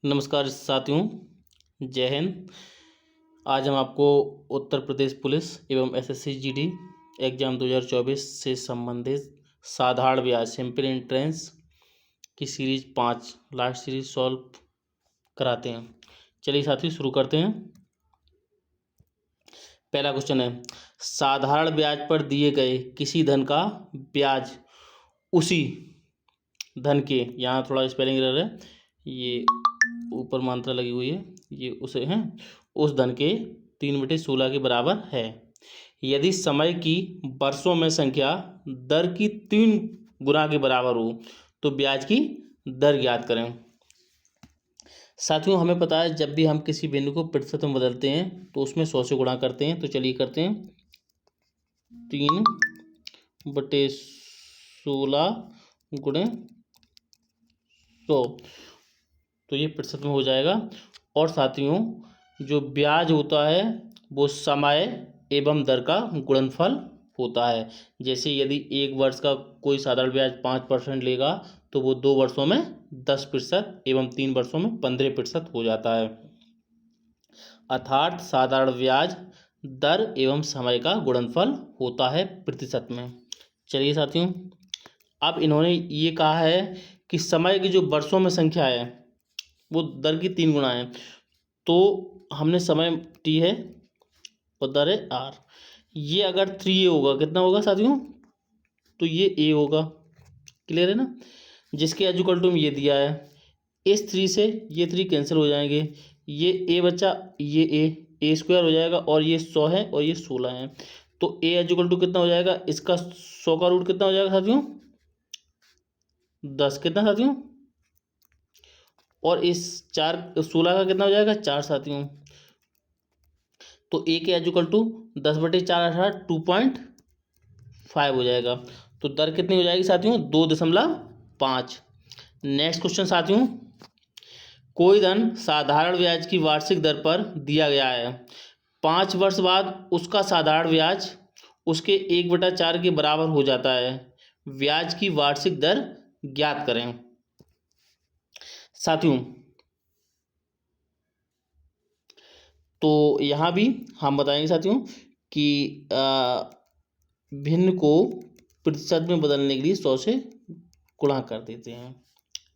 नमस्कार साथियों, जय हिंद। आज हम आपको उत्तर प्रदेश पुलिस एवं एसएससी जीडी एग्ज़ाम 2024 से संबंधित साधारण ब्याज सिंपल एंट्रेंस की सीरीज 5 लास्ट सीरीज सॉल्व कराते हैं। चलिए साथियों शुरू करते हैं। पहला क्वेश्चन है, साधारण ब्याज पर दिए गए किसी धन का ब्याज उसी धन के, यहाँ थोड़ा स्पेलिंग एरर है, ये ऊपर मात्रा लगी हुई है, ये उसे हैं उस धन के 3/16 के बराबर है यदि समय की वर्षों में संख्या दर की 3 गुना के बराबर हो तो ब्याज की दर ज्ञात करें। साथियों हमें पता है जब भी हम किसी बिंदु को प्रतिशत में बदलते हैं तो उसमें 100 से गुणा करते हैं। तो चलिए करते हैं 3/16 गुणे 100, तो ये प्रतिशत में हो जाएगा। और साथियों जो ब्याज होता है वो समय एवं दर का गुणनफल होता है। जैसे यदि एक वर्ष का कोई साधारण ब्याज 5% लेगा तो वो 2 वर्षों में 10% एवं 3 वर्षों में 15% हो जाता है। अर्थात साधारण ब्याज दर एवं समय का गुणनफल होता है प्रतिशत में। चलिए साथियों, अब इन्होंने ये कहा है कि समय की जो वर्षों में संख्या है वो दर की 3 गुना है। तो हमने समय टी है और दर है आर। ये अगर 3a होगा कितना होगा साथियों, तो ये a होगा। क्लियर है ना। जिसके एजुकल टू में ये दिया है, इस 3 से ये 3 कैंसिल हो जाएंगे, ये a बचा, ये a स्क्वायर हो जाएगा और ये 100 है और ये 16 है। तो a एजुकल टू कितना हो जाएगा, इसका 100 का रूट कितना हो जाएगा साथियों, 10। कितना साथियों, और इस 16 का कितना हो जाएगा, 4 साथियों। तो a के एजुकल टू 10/4 अर्थात 2.5 हो जाएगा। तो दर कितनी हो जाएगी साथियों, 2.5। नेक्स्ट क्वेश्चन साथियों, कोई धन साधारण ब्याज की वार्षिक दर पर दिया गया है, 5 वर्ष बाद उसका साधारण ब्याज उसके 1/4 के बराबर हो जाता है, ब्याज की वार्षिक दर ज्ञात करें। साथियों तो यहाँ भी हम बताएंगे साथियों कि भिन्न को प्रतिशत में बदलने के लिए 100 से गुणा कर देते हैं,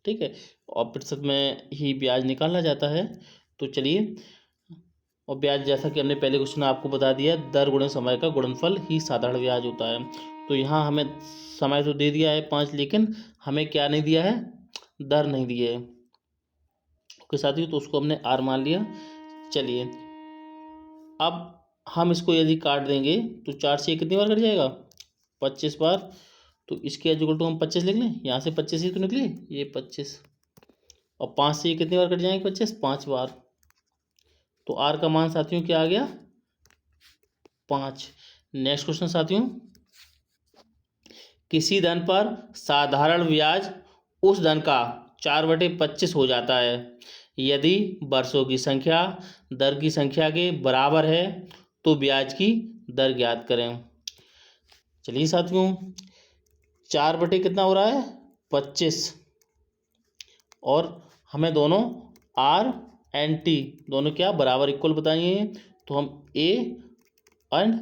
ठीक है, और प्रतिशत में ही ब्याज निकाला जाता है। तो चलिए, और ब्याज जैसा कि हमने पहले क्वेश्चन आपको बता दिया, दर गुणे समय का गुणनफल ही साधारण ब्याज होता है। तो यहाँ हमें समय तो दे दिया है 5, लेकिन हमें क्या नहीं दिया है, दर नहीं दिया है। ओके साथियों, तो उसको हमने आर मान लिया। चलिए अब हम इसको यदि काट देंगे तो 4 से कितनी बार कट जाएगा, 25 बार। तो इसके एजुकल टू हम 25 लिख लें, यहाँ से 25 ही तो निकले, ये 25, और 5 से कितनी बार कट जाएंगे 25, 5 बार। तो आर का मान साथियों क्या आ गया, 5। नेक्स्ट क्वेश्चन साथियों, किसी धन पर साधारण ब्याज उस धन का 4/25 हो जाता है यदि वर्षों की संख्या दर की संख्या के बराबर है तो ब्याज की दर ज्ञात करें। चलिए साथियों, 4 कितना हो रहा है, 25, और हमें दोनों आर एंड टी दोनों क्या बराबर इक्वल बताइए, तो हम ए एंड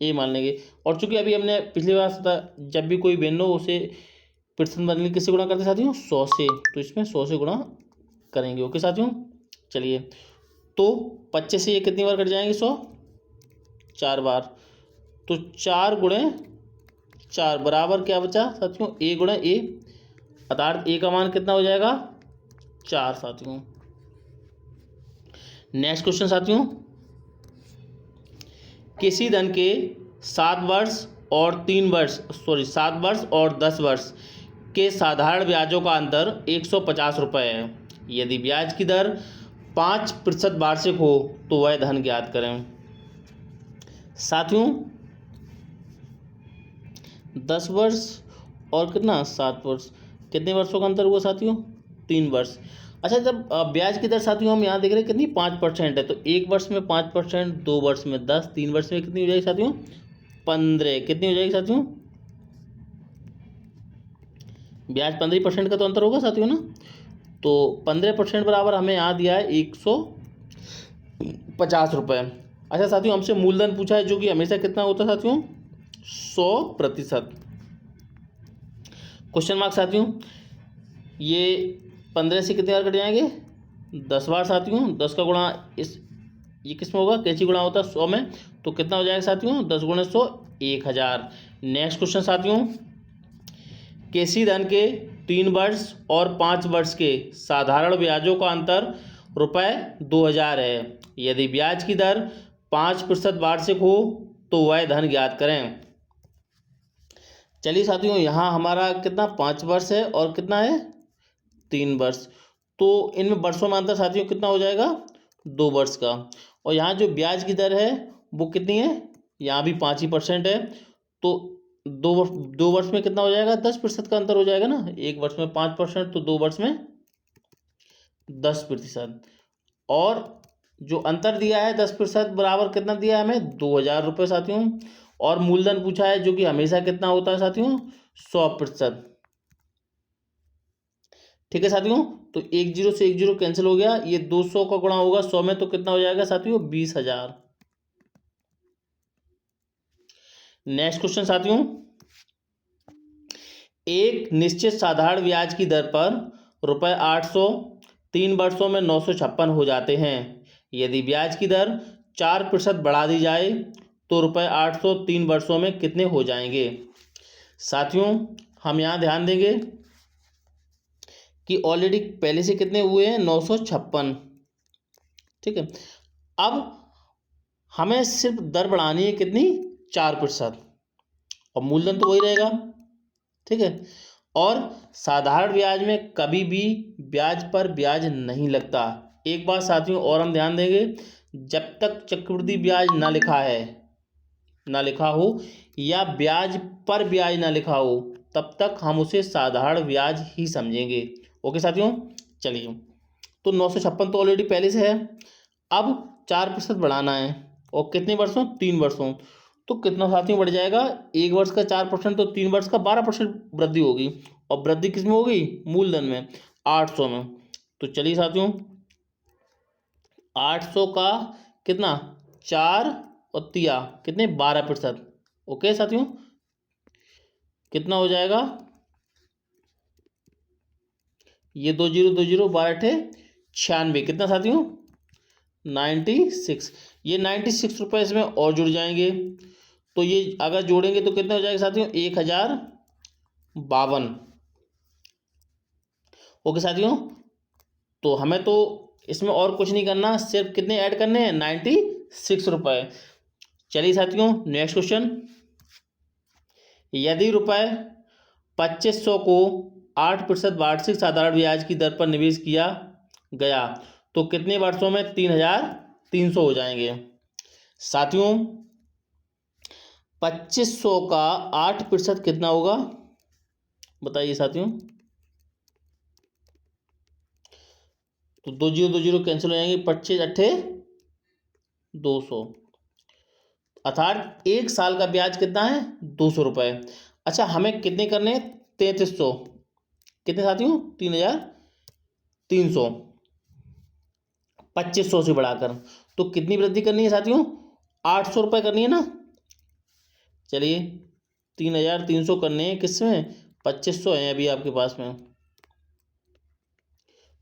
ए मान लेंगे। और चूंकि अभी हमने पिछली बार बताया जब भी कोई भिन्न हो उसे प्रतिशत बदलने किससे गुणा करते साथियों, 100 से, तो इसमें 100 से गुणा करेंगे। ओके साथियों, चलिए तो 25 से ये कितनी बार कट जाएंगे, 100 4 बार। तो 4 गुणे 4 बराबर क्या बचा साथियों, a गुणे a, अर्थात a का मान कितना हो जाएगा, 4 साथियों। नेक्स्ट क्वेश्चन साथियों, किसी धन के 7 वर्ष और 10 वर्ष के साधारण ब्याजों का अंतर 150 रुपये है, यदि ब्याज की दर 5% वार्षिक हो तो वह धन ज्ञात करें। साथियों 10 वर्ष और कितना 7 वर्ष, कितने वर्षों का अंतर हुआ साथियों, 3 वर्ष। अच्छा, जब ब्याज की दर साथियों हम यहाँ देख रहे हैं कितनी 5% है, तो 1 वर्ष में 5%, 2 वर्ष में 10, 3 वर्ष में कितनी हो जाएगी साथियों, 15। कितनी हो जाएगी साथियों, ब्याज 15% का तो अंतर होगा साथियों ना। तो 15% बराबर हमें यहाँ दिया है 150 रुपये। अच्छा साथियों, हमसे मूलधन पूछा है जो कि हमेशा कितना होता है साथियों, 100%। क्वेश्चन मार्क साथियों, ये 15 से कितने बार कट जाएंगे, 10 बार साथियों। 10 का गुणा ये किस में होगा, कैंची गुणा होता है 100 में, तो कितना हो जाएगा साथियों, 10 गुणे 100 1000। नेक्स्ट क्वेश्चन साथियों, किसी धन के 3 वर्ष और 5 वर्ष के साधारण ब्याजों का अंतर ₹2000 है। यदि ब्याज की दर 5% वार्षिक हो तो वह धन ज्ञात करें। चलिए साथियों, यहाँ हमारा कितना 5 वर्ष है और कितना है 3 वर्ष, तो इनमें वर्षों में अंतर साथियों कितना हो जाएगा, 2 वर्ष का। और यहाँ जो ब्याज की दर है वो कितनी है, यहाँ भी 5% है, तो 2 वर्ष में कितना हो जाएगा, 10% का अंतर हो जाएगा ना। 1 वर्ष में 5%, तो 2 वर्ष में 10%। और जो अंतर दिया है 10% बराबर कितना दिया है हमें, 2000 रुपये साथियों। और मूलधन पूछा है जो कि हमेशा कितना होता है साथियों, 100%। ठीक है साथियों, तो 10 से 10 कैंसिल हो गया, ये 200 का गुणा होगा 100 में, तो कितना हो जाएगा साथियों, 20,000। नेक्स्ट क्वेश्चन साथियों, एक निश्चित साधारण ब्याज की दर पर ₹800 3 वर्षों में 956 हो जाते हैं। यदि ब्याज की दर 4% बढ़ा दी जाए तो ₹800 3 वर्षों में कितने हो जाएंगे। साथियों, हम यहाँ ध्यान देंगे कि ऑलरेडी पहले से कितने हुए हैं, 956। ठीक है, अब हमें सिर्फ दर बढ़ानी है कितनी, 4%, और मूलधन तो वही रहेगा। ठीक है, और साधारण ब्याज में कभी भी ब्याज पर ब्याज नहीं लगता। एक बात साथियों और हम ध्यान देंगे, जब तक चक्रवृद्धि ब्याज ना लिखा हो या ब्याज पर ब्याज ना लिखा हो, तब तक हम उसे साधारण ब्याज ही समझेंगे। ओके साथियों, चलिए, तो 956 तो ऑलरेडी पहले से है, अब 4% बढ़ाना है, और कितने वर्षों, 3 वर्षों, तो कितना साथियों बढ़ जाएगा, 1 वर्ष का 4%, तो 3 वर्ष का 12% वृद्धि होगी। और वृद्धि किस में होगी, मूलधन में, 800 में। तो चलिए साथियों, 800 का कितना, 4 और 3 कितने, 12%। ओके साथियों, कितना हो जाएगा, ये 20 12 96, कितना साथियों, 96। ये 96 रुपये इसमें और जुड़ जाएंगे, तो ये अगर जोड़ेंगे तो कितना हो जाएगा साथियों, 1052। ओके साथियों, तो हमें तो इसमें और कुछ नहीं करना, सिर्फ कितने ऐड करने हैं, 96 रुपये। चलिए साथियों, नेक्स्ट क्वेश्चन, यदि ₹2500 को 8% वार्षिक साधारण ब्याज की दर पर निवेश किया गया तो कितने वर्षों में 3300 हो जाएंगे। साथियों, 2500 का 8% कितना होगा, बताइए साथियों। तो 20 कैंसिल हो जाएंगे, 25 अट्ठे 200, अर्थात 1 साल का ब्याज कितना है, 200 रुपये। अच्छा, हमें कितने करने हैं, 3300, कितने साथियों, 3300, 2500 से बढ़ाकर, तो कितनी वृद्धि करनी है साथियों, 800 रुपये करनी है ना। चलिए, 3300 करने हैं किसमें, 2500 है अभी आपके पास में,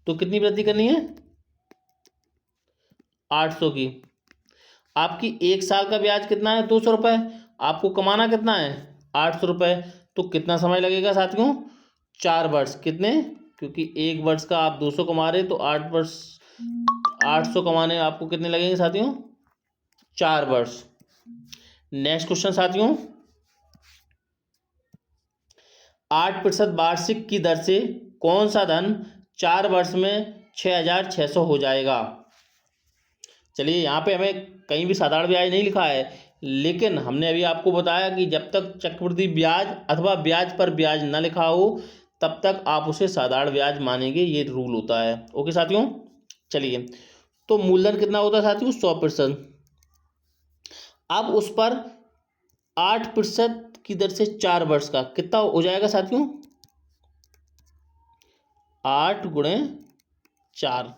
तो कितनी वृद्धि करनी है, 800 की। आपकी 1 साल का ब्याज कितना है, 200 रुपये, आपको कमाना कितना है, 800 रुपये, तो कितना समय लगेगा साथियों, 4 वर्ष। कितने, क्योंकि 1 वर्ष का आप 200 कमा रहे, तो 8 वर्ष 800 कमाने आपको कितने लगेंगे साथियों, 4 वर्ष। नेक्स्ट क्वेश्चन साथियों, 8% वार्षिक की दर से कौन सा धन 4 वर्ष में 6600 हो जाएगा। चलिए, यहाँ पे हमें कहीं भी साधारण ब्याज नहीं लिखा है, लेकिन हमने अभी आपको बताया कि जब तक चक्रवृद्धि ब्याज अथवा ब्याज पर ब्याज न लिखा हो तब तक आप उसे साधारण ब्याज मानेंगे, ये रूल होता है। ओके साथियों, चलिए, तो मूलधन कितना होता है साथियों, 100%। अब उस पर 8% की दर से 4 वर्ष का कितना हो जाएगा साथियों, 8 गुणे 4।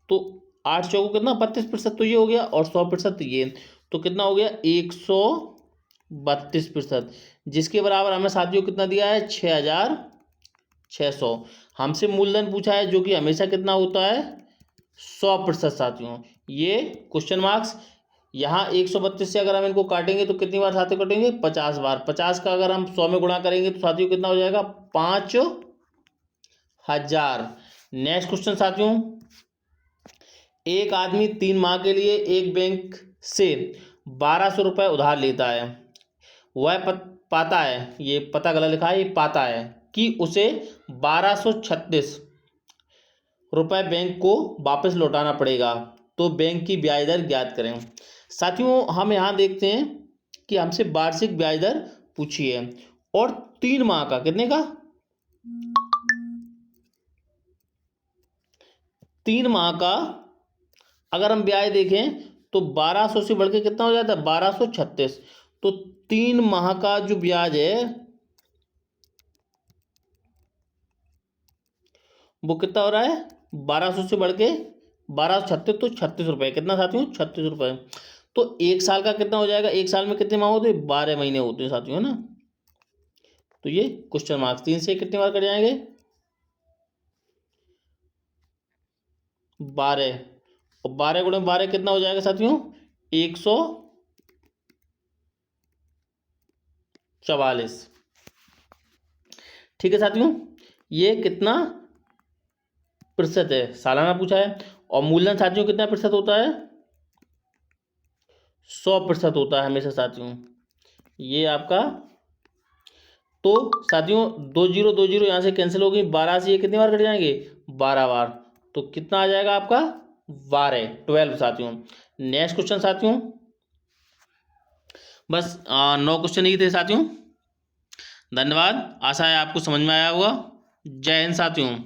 तो 8 चौको कितना 32%, तो ये हो गया, और 100% ये, तो कितना हो गया 132%, जिसके बराबर हमें साथियों कितना दिया है 6600। हमसे मूलधन पूछा है जो कि हमेशा कितना होता है 100% साथियों। ये क्वेश्चन मार्क्स यहाँ 132 से अगर हम इनको काटेंगे तो कितनी बार साथियों कटेंगे 50 बार। 50 का अगर हम 100 में गुणा करेंगे तो साथियों कितना हो जाएगा 5000। नेक्स्ट क्वेश्चन साथियों, एक आदमी 3 माह के लिए एक बैंक से 1200 रुपये उधार लेता है। वह पाता है, ये पता गलत लिखा है, ये पाता है कि उसे 1236 रुपये बैंक को वापस लौटाना पड़ेगा, तो बैंक की ब्याज दर ज्ञात करें। साथियों हम यहाँ देखते हैं कि हमसे वार्षिक ब्याज दर पूछी है, और 3 माह का, कितने का 3 माह का अगर हम ब्याज देखें तो 1200 से बढ़ के कितना हो जाता है 1236। तो 3 माह का जो ब्याज है वो कितना हो रहा है 1200 से बढ़ के 1236, तो 36 रुपये, कितना साथियों 36 रुपये। तो 1 साल का कितना हो जाएगा, 1 साल में कितने माह होते हैं 12 महीने होते हैं साथियों, है ना। तो ये क्वेश्चन मार्क्स 3 से कितने बार कट जाएंगे 12, और 12 गुणे 12 कितना हो जाएगा साथियों 144। ठीक है साथियों, ये कितना प्रतिशत है सालाना पूछा है। और मूलधन साथियों कितना प्रतिशत होता है 100% होता है हमेशा साथियों, ये आपका। तो साथियों 2 0 यहाँ से कैंसिल हो गई, 12 से ये कितनी बार कट जाएंगे 12 बार, तो कितना आ जाएगा आपका 12 साथियों। नेक्स्ट क्वेश्चन साथियों, बस 9 क्वेश्चन ही थे साथियों। धन्यवाद, आशा है आपको समझ में आया होगा। जय हिंद साथियों।